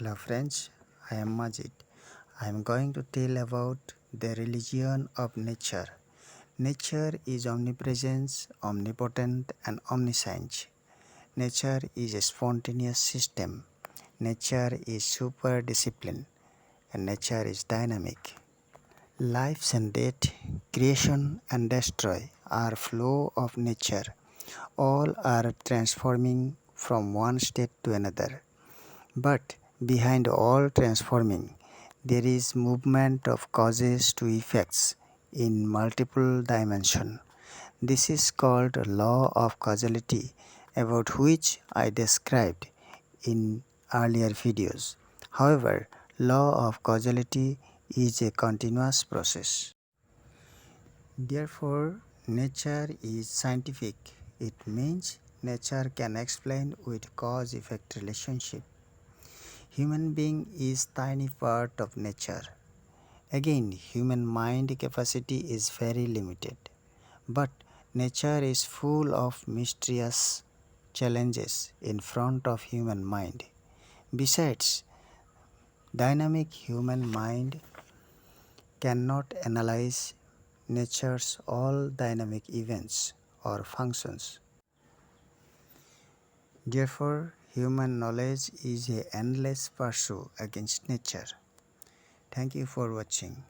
Hello friends, I am Majid. I am going to tell about the religion of nature. Nature is omnipresent, omnipotent and omniscient. Nature is a spontaneous system. Nature is super disciplined and nature is dynamic. Life and death, creation and destroy are flow of nature. All are transforming from one state to another. But behind all transforming, there is movement of causes to effects in multiple dimensions. This is called law of causality, about which I described in earlier videos. However, law of causality is a continuous process. Therefore, nature is scientific. It means nature can explain with cause-effect relationship. Human being is tiny part of nature. Again, human mind capacity is very limited. But nature is full of mysterious challenges in front of human mind. Besides, dynamic human mind cannot analyze nature's all dynamic events or functions. Therefore, human knowledge is a endless pursuit against nature. Thank you for watching.